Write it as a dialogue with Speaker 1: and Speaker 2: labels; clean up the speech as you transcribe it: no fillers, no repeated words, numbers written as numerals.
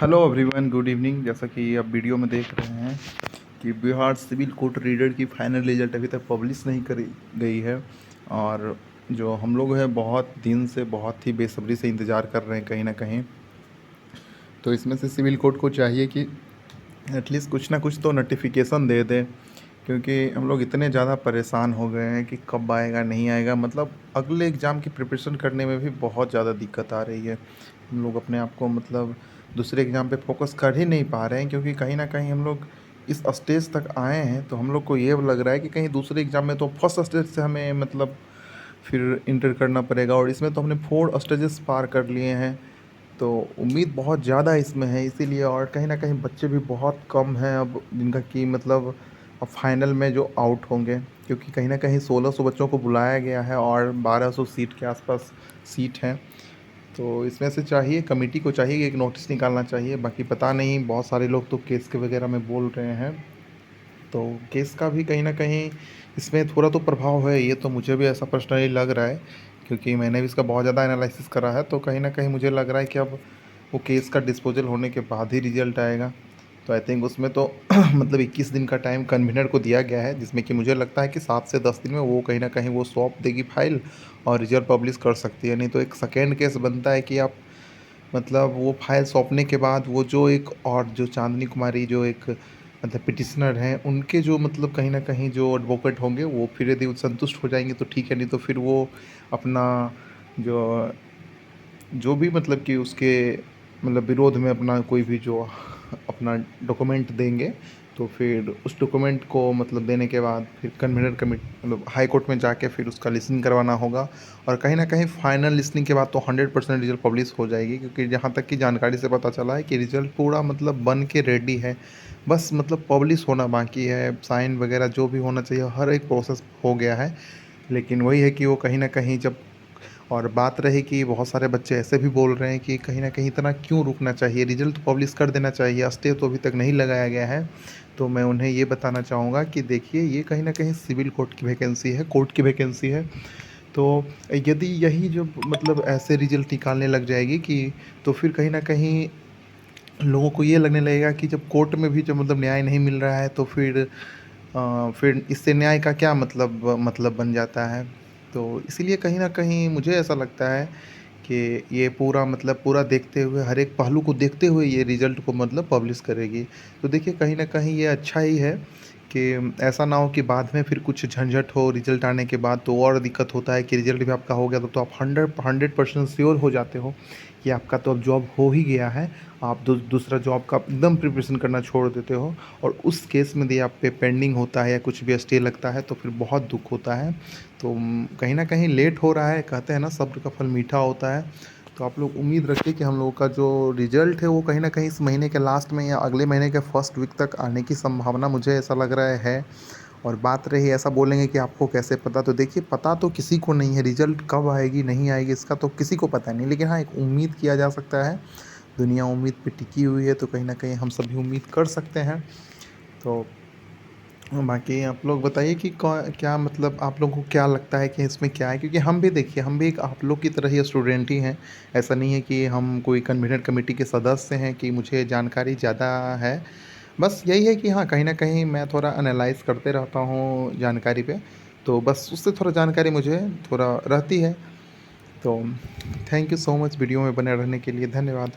Speaker 1: Hello everyone, good evening. जैसा कि आप वीडियो में देख रहे हैं कि बिहार सिविल कोर्ट रीडर की फाइनल रिजल्ट अभी तक पब्लिश नहीं करी गई है। और जो हम लोग हैं बहुत दिन से बहुत ही बेसब्री से इंतज़ार कर रहे हैं कहीं ना कहीं। तो इसमें से सिविल कोर्ट को चाहिए कि एटलीस्ट कुछ ना कुछ तो नोटिफिकेशन दे दे, क्योंकि हम लोग इतने ज़्यादा परेशान हो गए हैं कि कब आएगा नहीं आएगा। मतलब अगले एग्ज़ाम की प्रिपरेशन करने में भी बहुत ज़्यादा दिक्कत आ रही है। हम लोग अपने आप को मतलब दूसरे एग्ज़ाम पे फोकस कर ही नहीं पा रहे हैं, क्योंकि कहीं ना कहीं हम लोग इस स्टेज तक आए हैं तो हम लोग को ये लग रहा है कि कहीं दूसरे एग्ज़ाम में तो फर्स्ट स्टेज से हमें मतलब फिर इंटर करना पड़ेगा, और इसमें तो हमने 4 स्टेजेस पार कर लिए हैं। तो उम्मीद बहुत ज़्यादा इसमें है इसीलिए, और कहीं न कहीं बच्चे भी बहुत कम हैं अब जिनका कि मतलब अब फाइनल में जो आउट होंगे, क्योंकि कहीं न कहीं 1600 बच्चों को बुलाया गया है और 1200 सीट के आसपास सीट हैं। तो इसमें से चाहिए, कमेटी को चाहिए कि एक नोटिस निकालना चाहिए। बाकी पता नहीं, बहुत सारे लोग तो केस के वगैरह में बोल रहे हैं, तो केस का भी कहीं न कहीं इसमें थोड़ा तो प्रभाव है। ये तो मुझे भी ऐसा पर्सनली लग रहा है, क्योंकि मैंने भी इसका बहुत ज़्यादा एनालिसिस करा है। तो कहीं न कहीं मुझे लग रहा है कि अब वो केस का डिस्पोज़ल होने के बाद ही रिज़ल्ट आएगा। तो आई थिंक उसमें तो मतलब 21 दिन का टाइम कन्वीनर को दिया गया है, जिसमें कि मुझे लगता है कि 7 से 10 दिन में वो कहीं न कहीं वो सौंप देगी फाइल और रिज़ल्ट पब्लिश कर सकती है। नहीं तो एक सेकेंड केस बनता है कि आप मतलब वो फाइल सौंपने के बाद वो जो एक और जो चांदनी कुमारी जो एक मतलब पिटिशनर हैं, उनके जो मतलब कहीं न कहीं जो एडवोकेट होंगे वो फिर यदि संतुष्ट हो जाएँगे तो ठीक है, नहीं तो फिर वो अपना जो जो भी मतलब कि उसके मतलब विरोध में अपना कोई भी जो अपना डॉक्यूमेंट देंगे, तो फिर उस डॉक्यूमेंट को मतलब देने के बाद फिर कन्वीनर कमिट मतलब हाई कोर्ट में जाके फिर उसका लिसनिंग करवाना होगा। और कहीं न कहीं फाइनल लिसनिंग के बाद तो 100% रिज़ल्ट पब्लिश हो जाएगी, क्योंकि जहाँ तक की जानकारी से पता चला है कि रिज़ल्ट पूरा मतलब बन के रेडी है। बस मतलब पब्लिश होना बाकी है, साइन वगैरह जो भी होना चाहिए हर एक प्रोसेस हो गया है। लेकिन वही है कि वो कहीं न कहीं जब और बात रही कि बहुत सारे बच्चे ऐसे भी बोल रहे हैं कि कहीं न कहीं इतना क्यों रुकना चाहिए, रिज़ल्ट तो पब्लिश कर देना चाहिए, स्टे तो अभी तक नहीं लगाया गया है। तो मैं उन्हें ये बताना चाहूँगा कि देखिए, ये कहीं न कहीं सिविल कोर्ट की वैकेंसी है, कोर्ट की वैकेंसी है। तो यदि यही जो मतलब ऐसे रिज़ल्ट निकालने लग जाएगी कि तो फिर कहीं न कहीं लोगों को ये लगने लगेगा कि जब कोर्ट में भी जब मतलब न्याय नहीं मिल रहा है तो फिर इससे न्याय का क्या मतलब बन जाता है। तो इसीलिए कहीं न कहीं मुझे ऐसा लगता है कि ये पूरा मतलब पूरा देखते हुए, हर एक पहलू को देखते हुए ये रिज़ल्ट को मतलब पब्लिश करेगी। तो देखिए, कहीं न कहीं ये अच्छा ही है कि ऐसा ना हो कि बाद में फिर कुछ झंझट हो रिज़ल्ट आने के बाद। तो और दिक्कत होता है कि रिज़ल्ट भी आपका हो गया तो आप 100% श्योर हो जाते हो कि आपका तो अब जॉब हो ही गया है। आप दूसरा जॉब का एकदम प्रिपरेशन करना छोड़ देते हो, और उस केस में यदि आप पे पेंडिंग होता है या कुछ भी स्टे लगता है तो फिर बहुत दुःख होता है। तो कहीं न कहीं लेट हो रहा है, कहते हैं ना सब्र का फल मीठा होता है। तो आप लोग उम्मीद रखिए कि हम लोगों का जो रिज़ल्ट है वो कहीं न कहीं इस महीने के लास्ट में या अगले महीने के फर्स्ट वीक तक आने की संभावना मुझे ऐसा लग रहा है। और बात रही ऐसा बोलेंगे कि आपको कैसे पता, तो देखिए पता तो किसी को नहीं है, रिज़ल्ट कब आएगी नहीं आएगी इसका तो किसी को पता नहीं। लेकिन हाँ, एक उम्मीद किया जा सकता है, दुनिया उम्मीद पे टिकी हुई है, तो कहीं न कहीं हम सभी उम्मीद कर सकते हैं। तो बाकी आप लोग बताइए कि कौ क्या मतलब आप लोगों को क्या लगता है कि इसमें क्या है? क्योंकि हम भी देखिए, हम भी एक आप लोग की तरह ही स्टूडेंट ही हैं। ऐसा नहीं है कि हम कोई कन्वीनर कमेटी के सदस्य हैं कि मुझे जानकारी ज़्यादा है। बस यही है कि हाँ, कहीं न कहीं मैं थोड़ा एनालाइज़ करते रहता हूँ जानकारी पे, तो बस उससे थोड़ा जानकारी मुझे थोड़ा रहती है। तो thank you so much video में बने रहने के लिए, धन्यवाद।